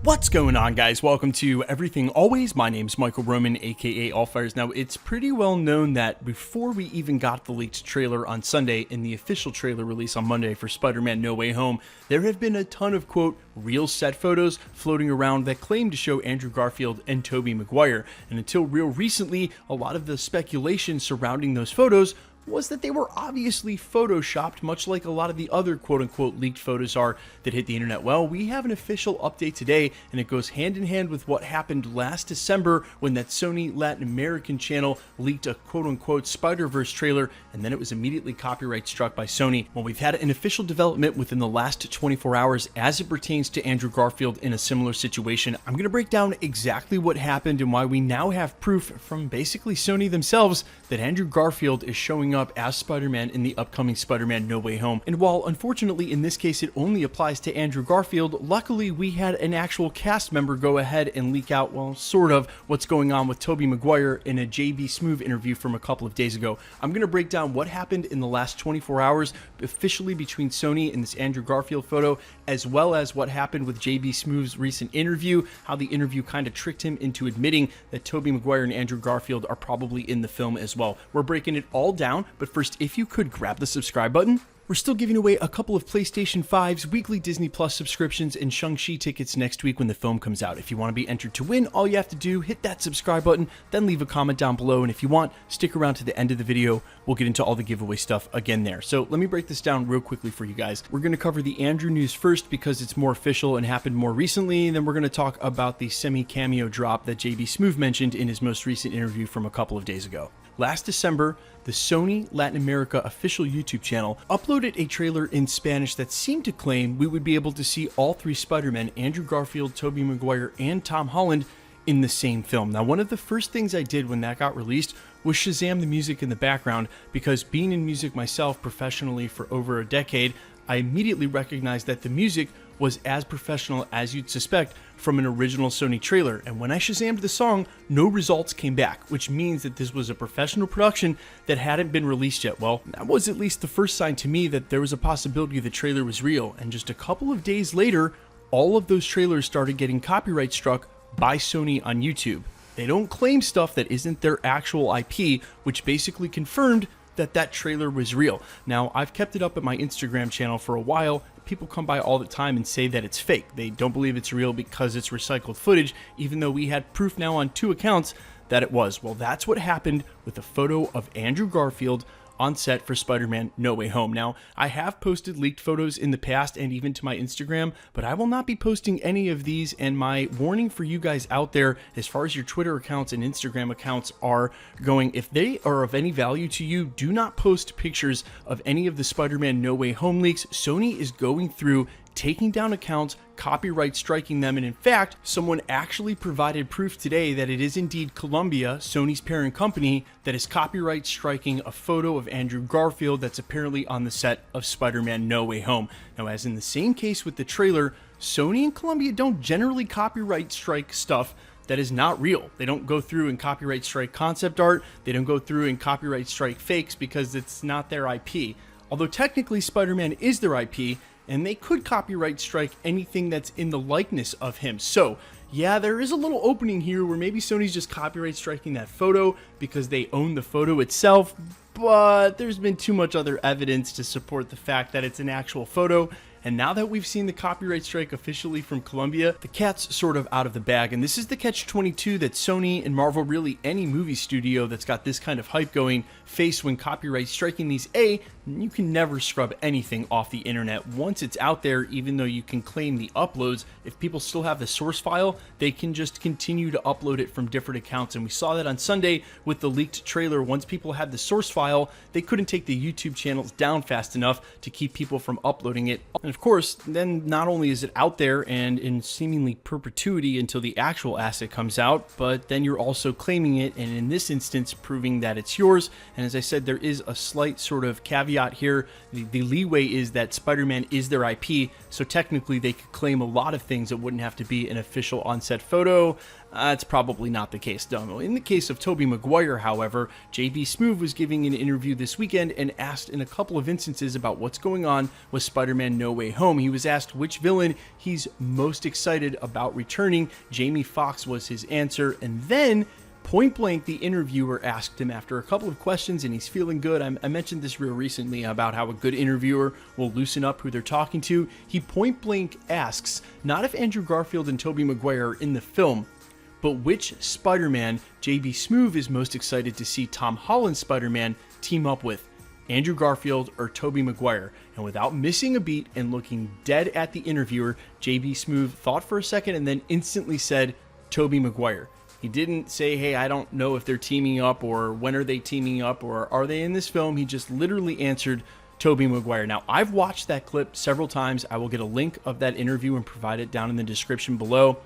What's going on, guys? Welcome to Everything Always. My name's Michael Roman, aka Allfires. Now, it's pretty well known that before we even got the leaked trailer on Sunday and the official trailer release on Monday for SpiderMan No Way Home, there have been a ton of, quote, real set photos floating around that claim to show Andrew Garfield and Tobey Maguire. And until real recently, a lot of the speculation surrounding those photos was that they were obviously photoshopped, much like a lot of the other quote-unquote leaked photos are that hit the internet. Well, we have an official update today, and it goes hand in hand with what happened last December when that Sony Latin American channel leaked a quote-unquote Spider-Verse trailer, and then it was immediately copyright struck by Sony. Well, we've had an official development within the last 24 hours as it pertains to Andrew Garfield in a similar situation. I'm going to break down exactly what happened and why we now have proof from basically Sony themselves that Andrew Garfield is showing up as Spider-Man in the upcoming SpiderMan No Way Home. And while unfortunately in this case it only applies to Andrew Garfield, luckily we had an actual cast member go ahead and leak out, well, sort of, what's going on with Tobey Maguire in a JB Smoove interview from a couple of days ago. I'm going to break down what happened in the last 24 hours officially between Sony and this Andrew Garfield photo, as well as what happened with JB Smoove's recent interview, how the interview kind of tricked him into admitting that Tobey Maguire and Andrew Garfield are probably in the film as well. We're breaking it all down. But first, if you could grab the subscribe button. We're still giving away a couple of PlayStation 5's weekly Disney Plus subscriptions and Shang-Chi tickets next week when the film comes out. If you want to be entered to win, all you have to do, hit that subscribe button, then leave a comment down below. And if you want, stick around to the end of the video. We'll get into all the giveaway stuff again there. So let me break this down real quickly for you guys. We're going to cover the Andrew news first because it's more official and happened more recently. And then we're going to talk about the semi-cameo drop that JB Smoove mentioned in his most recent interview from a couple of days ago. Last December, the Sony Latin America official YouTube channel uploaded a trailer in Spanish that seemed to claim we would be able to see all three Spider-Men, Andrew Garfield, Tobey Maguire, and Tom Holland, in the same film. Now, one of the first things I did when that got released was Shazam the music in the background, because being in music myself professionally for over a decade, I immediately recognized that the music was as professional as you'd suspect from an original Sony trailer. And when I Shazammed the song, no results came back, which means that this was a professional production that hadn't been released yet. Well, that was at least the first sign to me that there was a possibility the trailer was real. And just a couple of days later, all of those trailers started getting copyright struck by Sony on YouTube. They don't claim stuff that isn't their actual IP, which basically confirmed that that trailer was real. Now, I've kept it up at my Instagram channel for a while. People come by all the time and say that it's fake. They don't believe it's real because it's recycled footage, even though we had proof now on 2 accounts that it was. Well, that's what happened with a photo of Andrew Garfield on set for SpiderMan No Way Home. Now, I have posted leaked photos in the past and even to my Instagram, but I will not be posting any of these, and my warning for you guys out there, as far as your Twitter accounts and Instagram accounts are going, if they are of any value to you, do not post pictures of any of the SpiderMan No Way Home leaks. Sony is going through taking down accounts, copyright striking them, and in fact, someone actually provided proof today that it is indeed Columbia, Sony's parent company, that is copyright striking a photo of Andrew Garfield that's apparently on the set of SpiderMan No Way Home. Now, as in the same case with the trailer, Sony and Columbia don't generally copyright strike stuff that is not real. They don't go through and copyright strike concept art. They don't go through and copyright strike fakes because it's not their IP. Although technically Spider-Man is their IP, and they could copyright strike anything that's in the likeness of him. So, yeah, there is a little opening here where maybe Sony's just copyright striking that photo because they own the photo itself, but there's been too much other evidence to support the fact that it's an actual photo. And now that we've seen the copyright strike officially from Columbia, the cat's sort of out of the bag. And this is the catch-22 that Sony and Marvel, really any movie studio that's got this kind of hype going, face when copyright striking these. A, you can never scrub anything off the internet. Once it's out there, even though you can claim the uploads, if people still have the source file, they can just continue to upload it from different accounts. And we saw that on Sunday with the leaked trailer. Once people had the source file, they couldn't take the YouTube channels down fast enough to keep people from uploading it. And of course, then not only is it out there and in seemingly perpetuity until the actual asset comes out, but then you're also claiming it, and in this instance, proving that it's yours. And as I said, there is a slight sort of caveat caveat here. The leeway is that Spider-Man is their IP, so technically they could claim a lot of things that wouldn't have to be an official on-set photo. It's probably not the case, though. In the case of Tobey Maguire, however, J.B. Smoove was giving an interview this weekend and asked in a couple of instances about what's going on with Spider-Man No Way Home. He was asked which villain he's most excited about returning. Jamie Foxx was his answer, and then point blank, the interviewer asked him after a couple of questions, and he's feeling good. I mentioned this real recently about how a good interviewer will loosen up who they're talking to. He point blank asks, not if Andrew Garfield and Tobey Maguire are in the film, but which Spider-Man J.B. Smoove is most excited to see Tom Holland's Spider-Man team up with, Andrew Garfield or Tobey Maguire. And without missing a beat and looking dead at the interviewer, J.B. Smoove thought for a second and then instantly said, Tobey Maguire. He didn't say, hey, I don't know if they're teaming up, or when are they teaming up, or are they in this film? He just literally answered Tobey Maguire. Now, I've watched that clip several times. I will get a link of that interview and provide it down in the description below.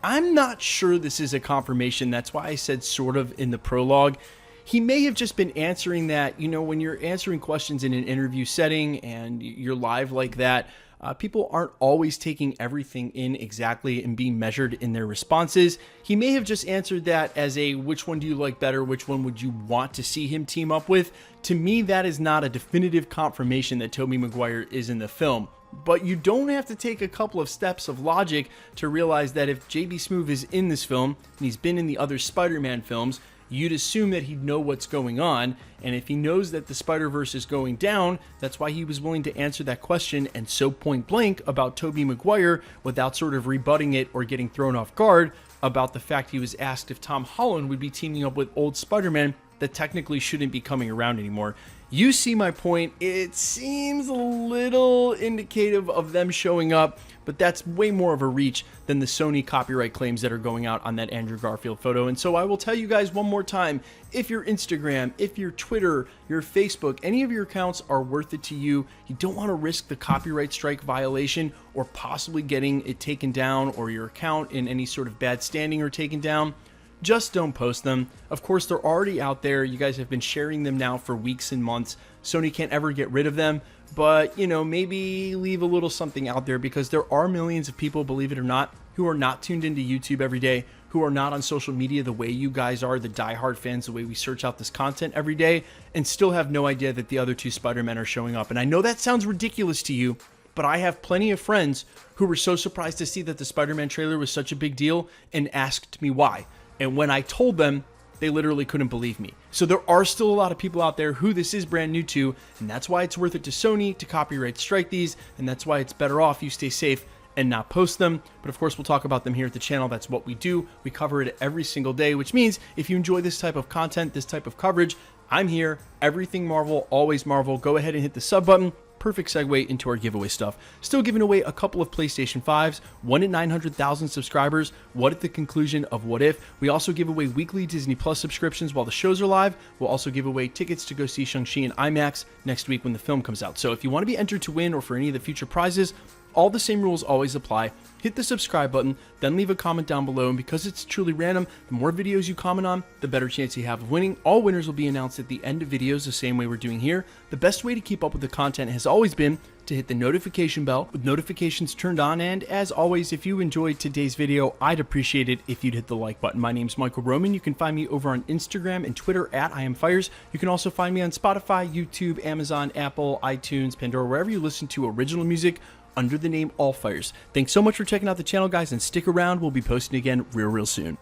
I'm not sure this is a confirmation. That's why I said sort of in the prologue. He may have just been answering that, when you're answering questions in an interview setting and you're live like that, people aren't always taking everything in exactly and being measured in their responses. He may have just answered that as a, which one do you like better? Which one would you want to see him team up with? To me, that is not a definitive confirmation that Tobey Maguire is in the film. But you don't have to take a couple of steps of logic to realize that if J.B. Smoove is in this film, and he's been in the other Spider-Man films, you'd assume that he'd know what's going on, and if he knows that the Spider-Verse is going down, that's why he was willing to answer that question and so point blank about Tobey Maguire without sort of rebutting it or getting thrown off guard about the fact he was asked if Tom Holland would be teaming up with old Spider-Man that technically shouldn't be coming around anymore. You see my point. It seems a little indicative of them showing up, but that's way more of a reach than the Sony copyright claims that are going out on that Andrew Garfield photo. And so I will tell you guys one more time, if your Instagram, if your Twitter, your Facebook, any of your accounts are worth it to you, you don't want to risk the copyright strike violation or possibly getting it taken down or your account in any sort of bad standing or taken down, just don't post them. Of course, they're already out there. You guys have been sharing them now for weeks and months. Sony can't ever get rid of them, but, maybe leave a little something out there, because there are millions of people, believe it or not, who are not tuned into YouTube every day, who are not on social media the way you guys are, the diehard fans, the way we search out this content every day, and still have no idea that the other two Spider-Men are showing up. And I know that sounds ridiculous to you, but I have plenty of friends who were so surprised to see that the Spider-Man trailer was such a big deal and asked me why. And when I told them, they literally couldn't believe me. So there are still a lot of people out there who this is brand new to, and that's why it's worth it to Sony to copyright strike these, and that's why it's better off you stay safe and not post them. But of course, we'll talk about them here at the channel. That's what we do. We cover it every single day, which means if you enjoy this type of content, this type of coverage, I'm here. Everything Marvel, always Marvel. Go ahead and hit the sub button. Perfect segue into our giveaway stuff. Still giving away a couple of PlayStation 5s, one at 900,000 subscribers, one at the conclusion of What If. We also give away weekly Disney Plus subscriptions while the shows are live. We'll also give away tickets to go see Shang-Chi in IMAX next week when the film comes out. So if you want to be entered to win or for any of the future prizes, all the same rules always apply. Hit the subscribe button, then leave a comment down below, and because it's truly random, the more videos you comment on, the better chance you have of winning. All winners will be announced at the end of videos the same way we're doing here. The best way to keep up with the content has always been to hit the notification bell with notifications turned on, and as always, if you enjoyed today's video, I'd appreciate it if you'd hit the like button. My name's Michael Roman. You can find me over on Instagram and Twitter at IamFires. You can also find me on Spotify, YouTube, Amazon, Apple, iTunes, Pandora, wherever you listen to original music under the name All Fires. Thanks so much for checking out the channel, guys, and stick around. We'll be posting again real soon.